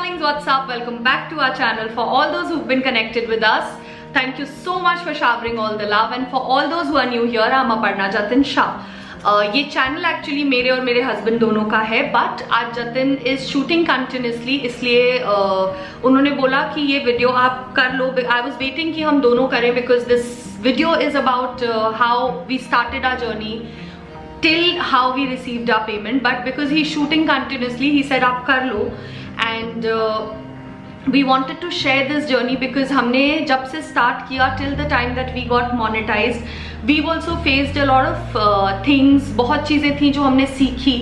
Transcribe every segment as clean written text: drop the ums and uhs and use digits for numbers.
darlings, what's up? Welcome back to our channel. For all those who've been connected with us, thank you so much for showering all the love. And for all those who are new here, I'm Aparna Jatin Shah. ये channel actually मेरे और मेरे husband दोनों का है, but आज Jatin is shooting continuously, इसलिए उन्होंने बोला कि ये वीडियो आप कर लो. आई वॉज वेटिंग कि हम दोनों करें because this video is about how we started our journey till how we received our payment, but because he's shooting continuously, he said आप कर लो. And we wanted to share this journey because हमने जब से start किया till the time that we got monetized, we've also faced a lot of things. बहुत चीज़ें थी जो हमने सीखी.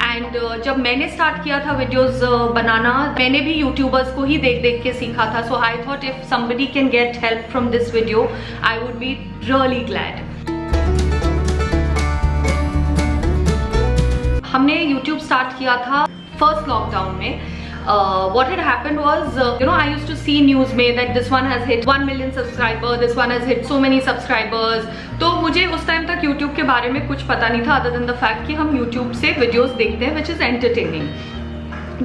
And जब मैंने start किया था videos बनाना, मैंने भी YouTubers को ही देख देख के सीखा था. So I thought if somebody can get help from this video, I would be really glad. हमने YouTube स्टार्ट किया था फर्स्ट लॉकडाउन में. What had happened was, I used to see news में that this one has hit 1 million subscriber, this one has hit so many subscribers. तो मुझे उस time तक YouTube के बारे में कुछ पता नहीं था other than the fact कि हम YouTube से videos देखते हैं which is entertaining.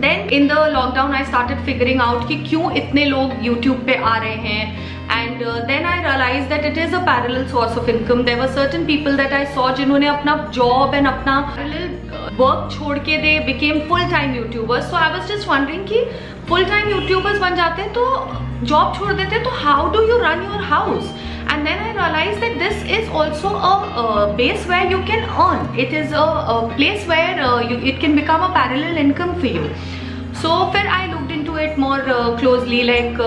Then in the lockdown I started figuring out कि क्यों इतने लोग YouTube पे आ रहे हैं. And then I realized that it is a parallel source of income. There were certain people that I saw जिन्होंने अपना job and अपना work छोड़ के they became full-time YouTubers. So I was just wondering कि full-time YouTubers बन जाते हैं तो job छोड़ देते हैं तो how do you run your house? And then I realized that this is also a base where you can earn. It is a place where it can become a parallel income for you. So फिर I looked into it more closely. Like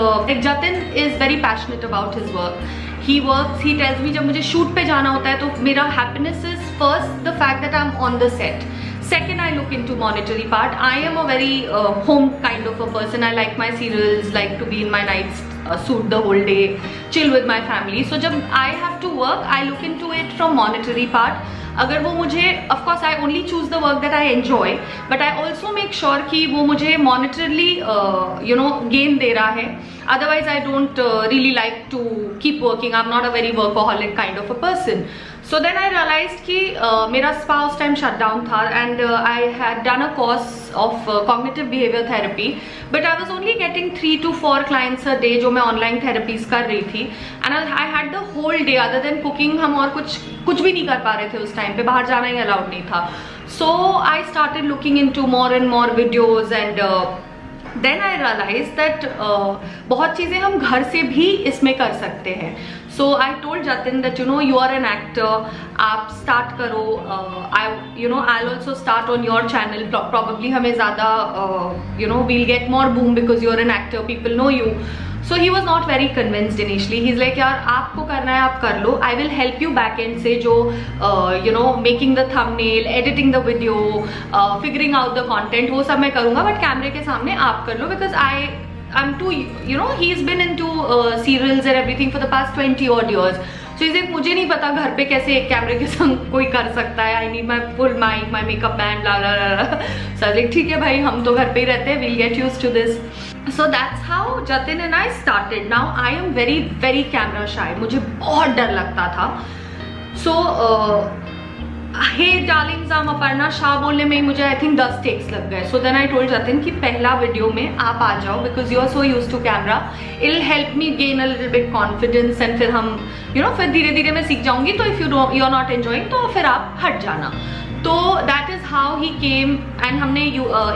Jatin is very passionate about his work. He works, he tells me जब मुझे shoot पे जाना होता है तो मेरा happiness is first the fact that I'm on the set. Second, I look into monetary part. I am a very home kind of a person. I like my serials, like to be in my nice suit the whole day, chill with my family. So जब I have to work, I look into it from monetary part. अगर वो मुझे, of course I only choose the work that I enjoy, but I also make sure कि वो मुझे monetarily gain दे रहा है. Otherwise I don't really like to keep working. I'm not a very workaholic kind of a person. So then I realized कि मेरा spa उस time shut down था and I had done a course of cognitive behavior therapy, but I was only getting 3 to 4 clients a day जो मैं online therapies कर रही थी. And I had the whole day other than cooking, हम और कुछ भी नहीं कर पा रहे थे उस time पे, बाहर जाना ही allowed नहीं था. So I started looking into more and more videos and then I realized that बहुत चीज़ें हम घर से भी इसमें कर सकते हैं. So I told Jatin that you are an actor, आप start करो. I'll also start on your channel. Probably हमें ज़्यादा we'll get more boom because you're an actor, people know you. So he was not very convinced initially. He's like यार आपको करना है आप कर लो. I will help you back end से जो making the thumbnail, editing the video, figuring out the content वो सब मैं करूँगा, but कैमरे के सामने आप कर लो because I'm too, he's been into serials and everything for the past 20 odd years. So he's like मुझे नहीं पता घर पे कैसे एक कैमरे के संग कोई कर सकता है. I need my full mic, my makeup man, blah blah blah. So I was like ठीक है भाई हम तो घर पे ही रहते हैं, we'll get used to this. So that's how Jatin and I started. Now I am very very camera shy. मुझे बहुत डर लगता था. So hey darlings, I'm Aparna Shah बोलने में ही मुझे आई थिंक 10 टेक्स लग गए. So then I told Jatin कि पहला वीडियो में आप आ जाओ because you are so use to camera. It will help me gain a little bit confidence and फिर हम फिर धीरे धीरे मैं सीख जाऊंगी. तो if you are not enjoying तो फिर आप हट जाना. तो that is how he came. And हमने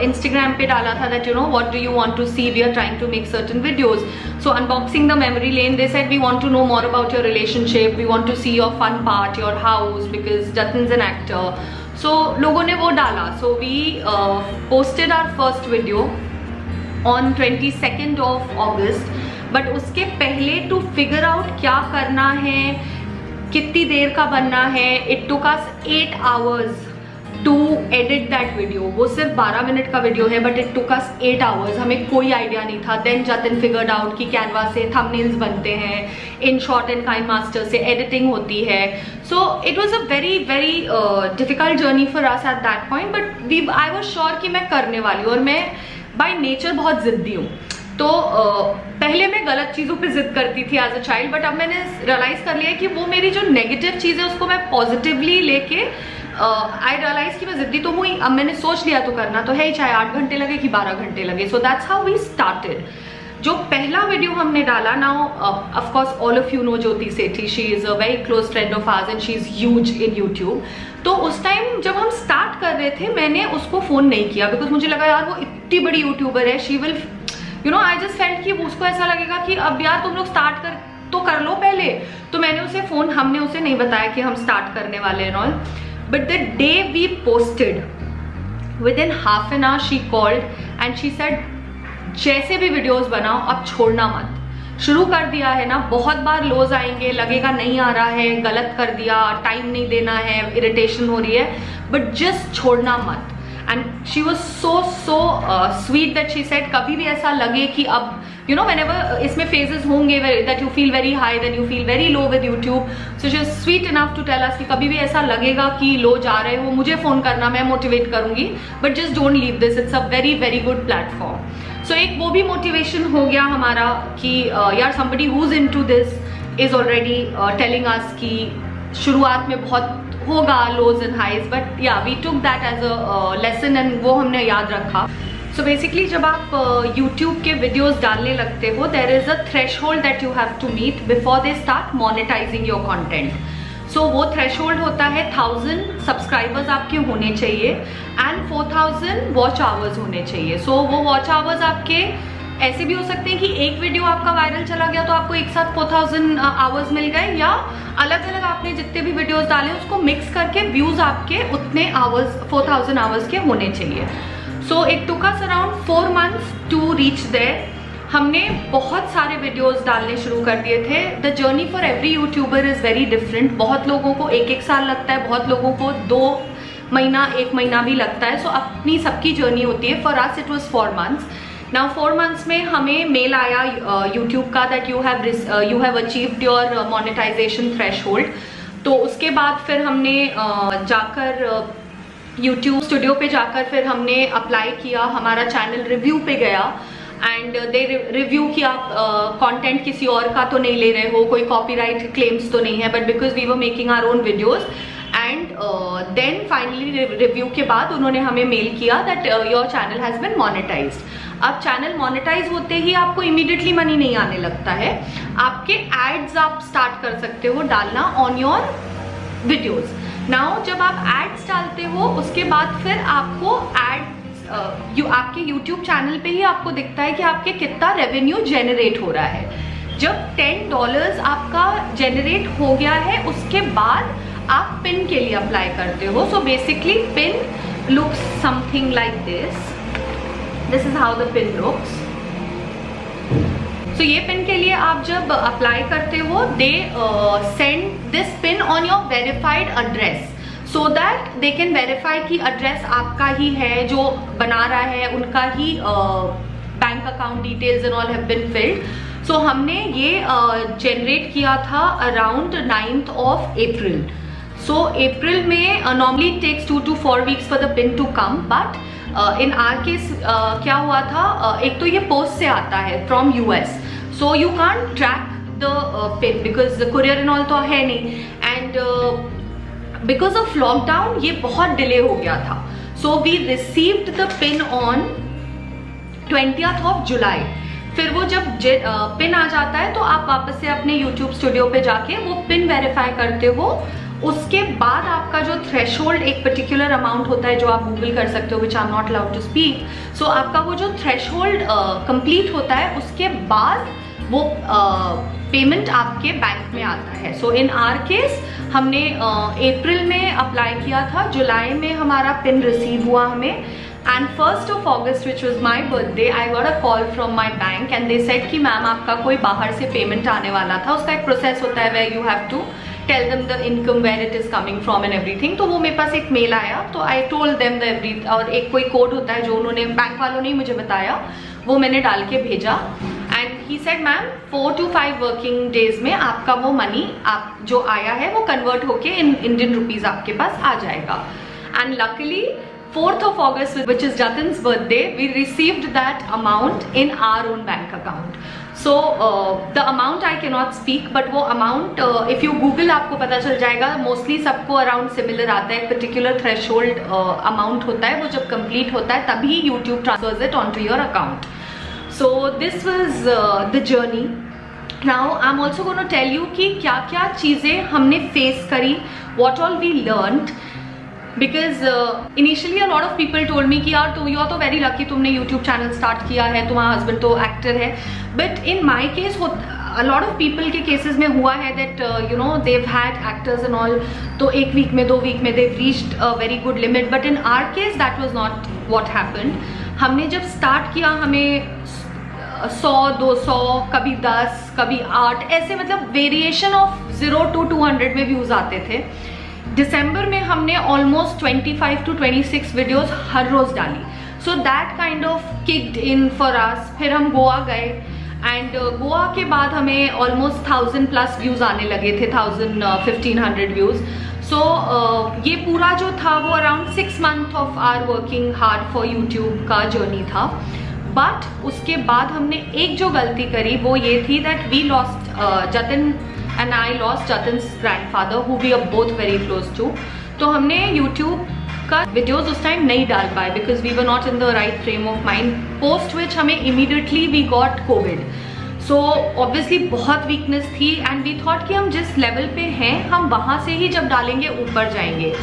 इंस्टाग्राम पे डाला था that what do you want to C, we are trying to make certain videos. So unboxing the memory lane, they said we want to know more about your relationship, we want to see your fun part, your house, because Jatin's an actor. So लोगों ने वो डाला. So we posted our first video on 22nd of August. But उसके पहले to figure out क्या करना है, कितनी देर का बनना है, it took us 8 hours to edit that video. वो सिर्फ 12 मिनट का वीडियो है but it took us 8 hours. हमें कोई आइडिया नहीं था. Then Jatin figured out कि कैनवा से thumbnails बनते हैं, InShot and KineMaster से editing होती है. So it was a very very difficult journey for us at that point, but I was sure कि मैं करने वाली हूँ. और मैं by nature बहुत ज़िद्दी हूँ. तो पहले मैं गलत चीज़ों पे जिद करती थी एज अ चाइल्ड, बट अब मैंने रियलाइज़ कर लिया कि वो मेरी जो नेगेटिव चीज़ है उसको मैं पॉजिटिवली लेके आई रियलाइज कि मैं जिद्दी तो हुई, अब मैंने सोच लिया तो करना तो है ही, चाहे 8 घंटे लगे कि 12 घंटे लगे. So that's how we started. जो पहला वीडियो हमने डाला, now of course all of you know Jyoti Sethi, she is a very close friend of ours and she is huge in YouTube. तो उस टाइम जब हम स्टार्ट कर रहे थे मैंने उसको फोन नहीं किया, बिकॉज मुझे लगा यार वो इतनी बड़ी यूट्यूबर है, she will you know, I just felt कि उसको ऐसा लगेगा कि अब यार तुम लोग स्टार्ट कर लो पहले. तो मैंने उसे फोन, हमने उसे नहीं बताया कि हम स्टार्ट करने वाले हैं all. But the day we posted, within half an hour she called and she said जैसे भी वीडियोस बनाओ अब छोड़ना मत. शुरू कर दिया है ना, बहुत बार लोज आएंगे, लगेगा नहीं आ रहा है, गलत कर दिया, टाइम नहीं देना है, इरिटेशन हो रही है, बट जस्ट छोड़ना मत. And she was so sweet that she said कभी भी ऐसा लगे कि अब यू नो व्हेनेवर इसमें फेजेस होंगे that you feel very high, then you feel very low with YouTube. So she is sweet enough to tell us कि कभी भी ऐसा लगेगा कि लो जा रहे हो, मुझे फोन करना, मैं मोटिवेट करूंगी, but just don't leave this, it's a very very good platform. So एक वो भी मोटिवेशन हो गया हमारा कि यार somebody who is into this is already telling us कि शुरुआत में बहुत होगा lows and highs, but yeah we took that as a lesson and वो हमने याद रखा. सो बेसिकली जब आप YouTube के वीडियोस डालने लगते हो, there is a threshold that you have to meet before they start monetising your content. So वो थ्रेशहोल्ड होता है 1000 सब्सक्राइबर्स आपके होने चाहिए एंड 4000 वॉच आवर्स होने चाहिए. सो वो वॉच आवर्स आपके ऐसे भी हो सकते हैं कि एक वीडियो आपका वायरल चला गया तो आपको एक साथ 4000 आवर्स मिल गए, या अलग अलग आपने जितने भी वीडियोस डाले उसको मिक्स करके व्यूज आपके उतने आवर्स 4000 आवर्स के होने चाहिए. So it took us around 4 months to reach there. हमने बहुत सारे वीडियोस डालने शुरू कर दिए थे. The journey for every YouTuber is very different. बहुत लोगों को 1 साल लगता है, बहुत लोगों को 2 महीना 1 महीना भी लगता है. सो अपनी सबकी जर्नी होती है. For us it was 4 months. Now 4 months में हमें मेल आया यूट्यूब का that you have achieved your monetization threshold. तो उसके बाद फिर हमने जाकर यूट्यूब स्टूडियो पे जाकर फिर हमने अप्लाई किया, हमारा चैनल रिव्यू पे गया एंड दे रिव्यू किया. कंटेंट किसी और का तो नहीं ले रहे हो, कोई कॉपीराइट क्लेम्स तो नहीं है, but because we were making our own videos. And then finally review के बाद उन्होंने हमें मेल किया that your channel has been monetized. अब चैनल मोनेटाइज होते ही आपको इमीडिएटली मनी नहीं आने लगता है. आपके एड्स आप स्टार्ट कर सकते हो डालना ऑन योर वीडियोस. नाउ जब आप एड्स डालते हो उसके बाद फिर आपको आपके YouTube चैनल पे ही आपको दिखता है कि आपके कितना रेवेन्यू जेनरेट हो रहा है. जब $10 आपका जेनरेट हो गया है उसके बाद आप पिन के लिए अप्लाई करते हो. So basically pin looks something like this. This is how the pin looks. So ये पिन के लिए आप जब अप्लाई करते हो they send this pin on your verified address so that they can verify कि एड्रेस आपका ही है, जो बना रहा है उनका ही bank account details and all have been filled. So हमने ये जनरेट किया था अराउंड 9th of April. सो अप्रैल में normally takes 2 to 4 weeks for the pin to come, but in our case क्या हुआ था, एक तो ये पोस्ट से आता है from US. So you can't track the pin because courier and all तो है नहीं. एंड बिकॉज ऑफ लॉकडाउन ये बहुत डिले हो गया था. So we received the pin on 20th of July. फिर वो जब पिन आ जाता है तो आप वापस से अपने YouTube स्टूडियो पे जाके वो पिन वेरीफाई करते हो. उसके बाद आपका जो थ्रेशहोल्ड एक पर्टिकुलर अमाउंट होता है जो आप गूगल कर सकते हो, which I am not allowed to speak. So आपका वो जो थ्रेशहोल्ड कंप्लीट होता है उसके बाद वो पेमेंट आपके बैंक में आता है. सो इन आर केस हमने अप्रैल में अप्लाई किया था, जुलाई में हमारा पिन रिसीव हुआ हमें. And 1st of August which was my birthday, I got a call from my bank and they said कि मैम आपका कोई बाहर से पेमेंट आने वाला था. उसका एक प्रोसेस होता है where you have to tell them the income where it is coming from and everything. तो वो मेरे पास एक मेल आया तो I told them the every, और एक कोई कोड होता है जो उन्होंने बैंक वालों ने मुझे बताया, वो मैंने डाल के भेजा. And he said ma'am 4 to 5 working days में आपका वो मनी आप जो आया है वो कन्वर्ट होके इन इंडियन रुपीज आपके पास आ जाएगा. And luckily 4th of August, which is Jatin's birthday, we received that amount in our own bank account. So the amount I cannot speak, but वो amount if you Google आपको पता चल जाएगा. Mostly सबको around similar आता है. Particular threshold amount होता है, वो जब complete होता है तभी YouTube transfers it onto your account. So this was the journey. Now I'm also going to tell you कि क्या क्या चीज़ें हमने face करी, what all we learned. Because initially a lot of people told me कि यार you are तो very lucky, तुमने YouTube channel start किया है, तुम्हारा husband तो actor है. But in my case a lot of people के cases में हुआ है that you know they've had actors and all, तो एक week में 2 week में they've reached a very good limit. But in our case that was not what happened. हमने जब start किया हमें 100, 200, कभी 10, कभी 8, ऐसे मतलब वेरिएशन ऑफ 0 to 200 में व्यूज आते थे. दिसंबर में हमने ऑलमोस्ट 25 to 26 वीडियोस हर रोज डाली. So that kind of kicked in for us. फिर हम गोवा गए एंड गोवा के बाद हमें ऑलमोस्ट 1000+ व्यूज आने लगे थे, 1500 व्यूज. सो ये पूरा जो था वो around 6 months of our working hard for YouTube का जर्नी था. बट उसके बाद हमने एक जो गलती करी वो ये थी that we lost Jatin and I lost Jatin's grandfather who we are both very close to. तो हमने YouTube का वीडियोस उस टाइम नहीं डाल पाए because we were not in the right frame of mind. Post which हमें immediately we got COVID. So obviously बहुत weakness थी and we thought कि हम जिस level पे हैं हम वहाँ से ही जब डालेंगे ऊपर जाएंगे.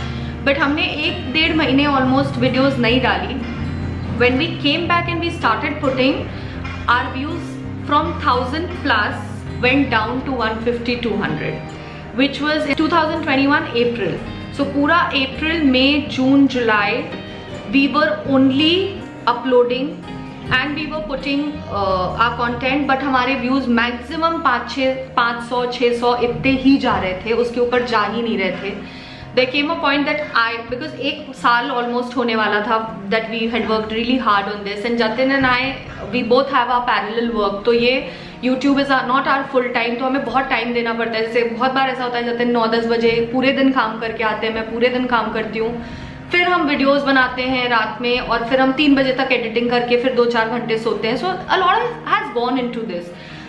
But हमने 1-1.5 महीने almost वीडियोस नहीं डाली. When we came back and we started putting, our views from 1000+ went down to 150, 200, which was in 2021 April. So पूरा April, May, June, July we were only uploading and we were putting our content, but हमारे views maximum 500, 600 इतने ही जा रहे थे, उसके ऊपर जा ही नहीं रहे थे. There came a point that because एक साल almost होने वाला था that we had worked really hard on this, and Jatin and I we both have our parallel work. तो ये YouTube is not our full time, तो हमें बहुत टाइम देना पड़ता है. जैसे बहुत बार ऐसा होता है जतिन 9-10 बजे पूरे दिन काम करके आते हैं, मैं पूरे दिन काम करती हूँ, फिर हम वीडियोस बनाते हैं रात में और फिर हम 3 बजे तक एडिटिंग करके फिर 2-4 घंटे सोते हैं. सो a lot has gone into this.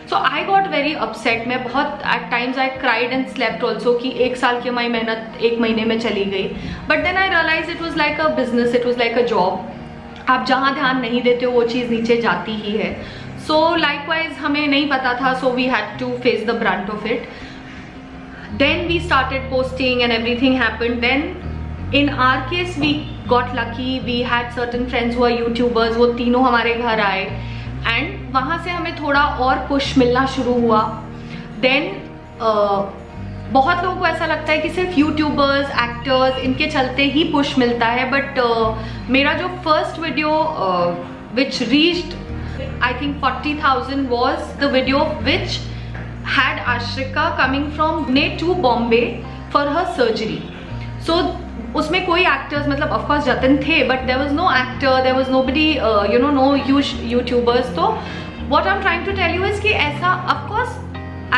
So I got very upset. मैं बहुत at times I cried and slept also कि 1 साल की हमारी मेहनत 1 महीने में चली गई. But then I realized it was like a business, it was like a job. आप जहाँ ध्यान नहीं देते हो वो चीज़ नीचे जाती ही है. So likewise हमें नहीं पता था, so we had to face the brunt of it. Then we started posting and everything happened. Then in our case we got lucky. We had certain friends who are YouTubers. वो तीनों हमारे घर आए and वहाँ से हमें थोड़ा और पुश मिलना शुरू हुआ. देन बहुत लोगों को ऐसा लगता है कि सिर्फ यूट्यूबर्स, एक्टर्स, इनके चलते ही पुश मिलता है. बट मेरा जो first video which reached I think 40,000 was the video which had Ashrika coming from Pune to Bombay for her surgery. So उसमें कोई एक्टर्स मतलब ऑफ कोर्स जतिन थे but there was no actor, there was nobody you know, no YouTubers. तो what I am trying to tell you is कि ऐसा of course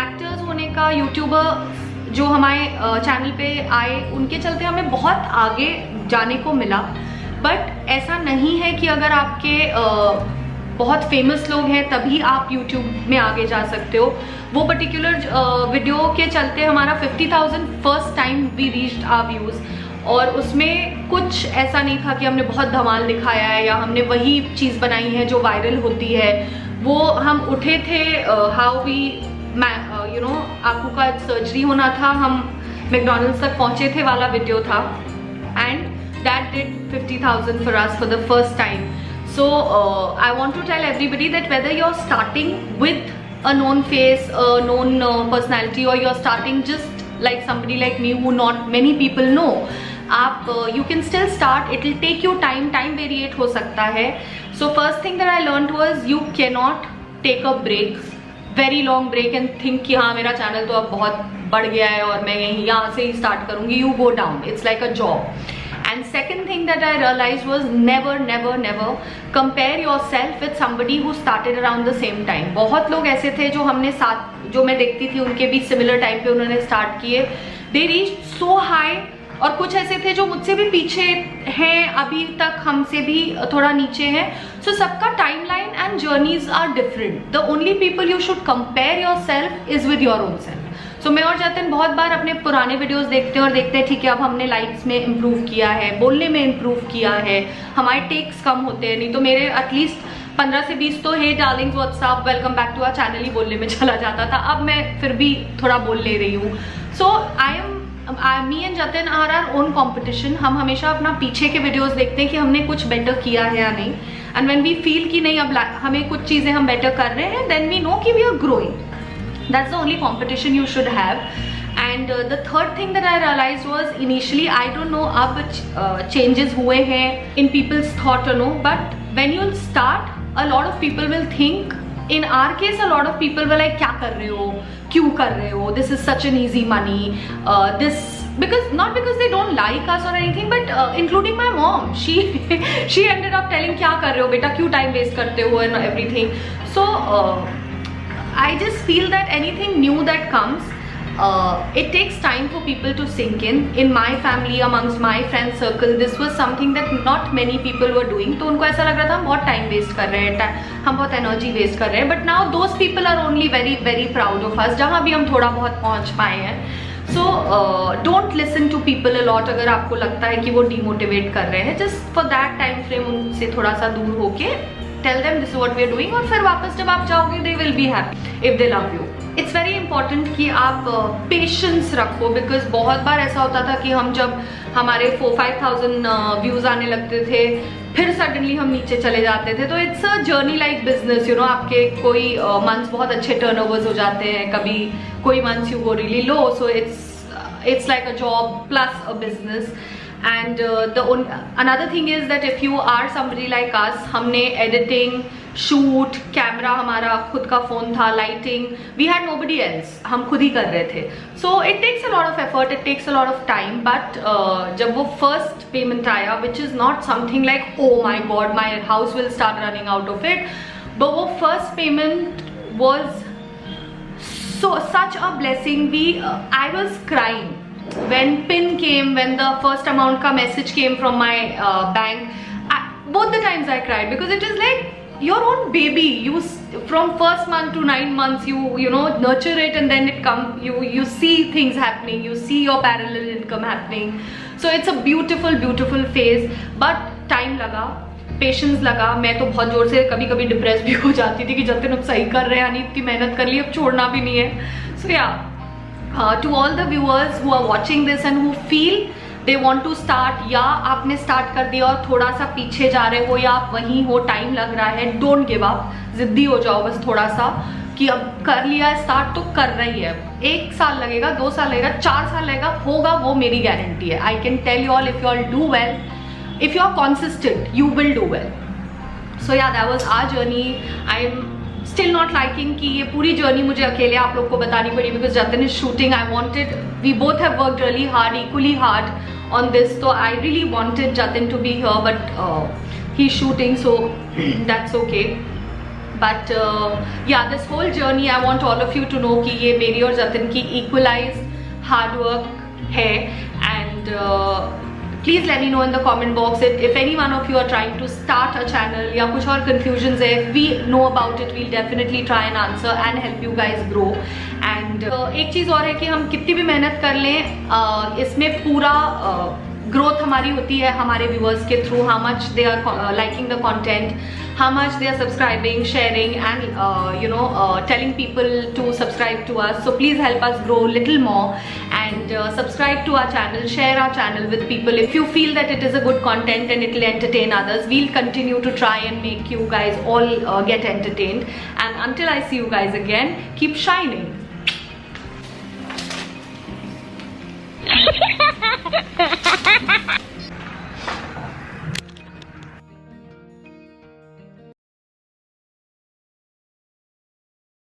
actors होने का, YouTuber जो हमारे चैनल पे आए उनके चलते हमें बहुत आगे जाने को मिला. बट ऐसा नहीं है कि अगर आपके बहुत फेमस लोग हैं तभी आप YouTube में आगे जा सकते हो. वो पर्टिकुलर वीडियो के चलते हमारा 50,000 first time we reached our views. और उसमें कुछ ऐसा नहीं था कि हमने बहुत धमाल दिखाया है या हमने वही चीज़ बनाई है जो वायरल होती है. वो हम उठे थे हाउ वी यू नो आंखों का सर्जरी होना था, हम मैकडॉनल्ड्स तक पहुँचे थे वाला वीडियो था. And that did 50,000 for us for the first time. So I want to tell everybody that whether you're starting with a known face, a known personality, or you're starting just like somebody like me who not many people know, आप you can still start. It will take you time variate हो सकता है. So first thing that I learned was you cannot take a break, very long break and think कि हाँ मेरा channel तो अब बहुत बढ़ गया है और मैं यहाँ से ही स्टार्ट करूँगी. You go down. It's like a job. And second thing that I realized was never compare yourself with somebody who started around the same time. बहुत लोग ऐसे थे जो हमने साथ, जो मैं देखती थी उनके भी सिमिलर टाइम पे उन्होंने स्टार्ट किए. They reached so high और कुछ ऐसे थे जो मुझसे भी पीछे हैं, अभी तक हमसे भी थोड़ा नीचे हैं. सो सबका timeline and journeys are different. The only people you should compare yourself is with your own self. So मैं और जतिन बहुत बार अपने पुराने वीडियोस देखते हैं और देखते हैं ठीक है अब हमने लाइक्स में इम्प्रूव किया है, बोलने में इम्प्रूव किया है, हमारे टेक्स कम होते हैं. नहीं तो मेरे एटलीस्ट 15 से 20 तो hey darlings what's up welcome back to our channel ही बोलने में चला जाता था. अब मैं फिर भी थोड़ा बोल ले रही हूँ. So me and Jatin are our own competition. हम हमेशा अपना पीछे के वीडियोस देखते हैं कि हमने कुछ बेटर किया है या नहीं. एंड व्हेन वी फील कि नहीं अब हमें कुछ चीज़ें हम बेटर कर रहे हैं, देन वी नो कि we are growing. That's the only competition you should have. And the third thing that I realized was initially I don't know अब changes हुए हैं in people's thought or no, but when you'll start, a lot of people will think. In our case, a lot of people were like क्या कर रहे हो, क्यों कर रहे हो, this is such an easy money, this because not because they don't like us or anything, but including my mom, she ended up telling क्या कर रहे हो बेटा, क्यों time waste करते हो and everything. So I just feel that anything new that comes, it takes time for people to sink in. In my family, amongst my friend circle, this was something that not many people were doing. तो उनको ऐसा लग रहा था हम बहुत time waste कर रहे हैं, हम बहुत energy waste कर रहे हैं. But now those people are only very very proud of us. जहाँ भी हम थोड़ा बहुत पहुँच पाए हैं. So don't listen to people a lot. अगर आपको लगता है कि वो demotivate कर रहे हैं, just for that time frame उनसे थोड़ा सा दूर होके tell them this is what we are doing. और फिर वापस जब आप जाओगे they will be happy if they love you. It's very important कि आप patience रखो, because बहुत बार ऐसा होता था कि हम जब हमारे 4-5,000 व्यूज आने लगते थे फिर सडनली हम नीचे चले जाते थे. तो it's a journey like business, you know. आपके कोई मंथ्स बहुत अच्छे टर्नओवर्स हो जाते हैं, कभी कोई months you go really low. So it's like a job plus a business. And another thing is that if you are somebody like us, हमने editing, shoot, camera हमारा खुद का phone था, lighting, we had nobody else, हम खुद ही कर रहे थे. So it takes a lot of effort, it takes a lot of time. But जब वो first payment आया, which is not something like oh my god my house will start running out of it, but वो first payment was such a blessing. I was crying when PIN came, when the first amount ka message came from my bank. Both the times I cried, because it is like your own baby. You from first month to 9 months you know nurture it, and then it you see things happening, you see your parallel income happening. So it's a beautiful phase, but time लगा, patience लगा. मैं तो बहुत जोर से कभी कभी depress भी हो जाती थी कि जतिन अब सही कर रहे हैं, यानी इतनी मेहनत कर ली, अब छोड़ना भी नहीं है. सो या to all the viewers who are watching this and who feel they want to start, या आपने स्टार्ट कर दिया और थोड़ा सा पीछे जा रहे हो, या आप वहीं हो, टाइम लग रहा है, डोंट गिव अप. जिद्दी हो जाओ बस थोड़ा सा कि अब कर लिया स्टार्ट तो कर रही है. 1 साल लगेगा, 2 साल लगेगा, 4 साल लगेगा, होगा, वो मेरी गारंटी है. I can tell you all, if you all do well, if you are consistent, you will do well. So yeah, that was our journey. I am still not liking कि ये पूरी journey मुझे अकेले आप लोग को बतानी पड़ी, because Jatin is shooting. I wanted, we both have worked really hard, equally hard on this. So I really wanted Jatin to be here, but he's shooting, so that's okay. But yeah, this whole journey I want all of you to know कि ये मेरी और Jatin की equalized hard work है. And please let me know in the comment box if any one of you are trying to start a channel या कुछ और confusions है. If we know about it, we'll definitely try and answer and help you guys grow. And एक चीज़ और है कि हम कितनी भी मेहनत कर लें, इसमें पूरा ग्रोथ हमारी होती है हमारे व्यूअर्स के through. How much they are liking the content, how much they are subscribing, sharing, and you know telling people to subscribe to us. So please help us grow a little more, and subscribe to our channel, share our channel with people if you feel that it is a good content and it will entertain others. We'll continue to try and make you guys all get entertained. And until I see you guys again, keep shining.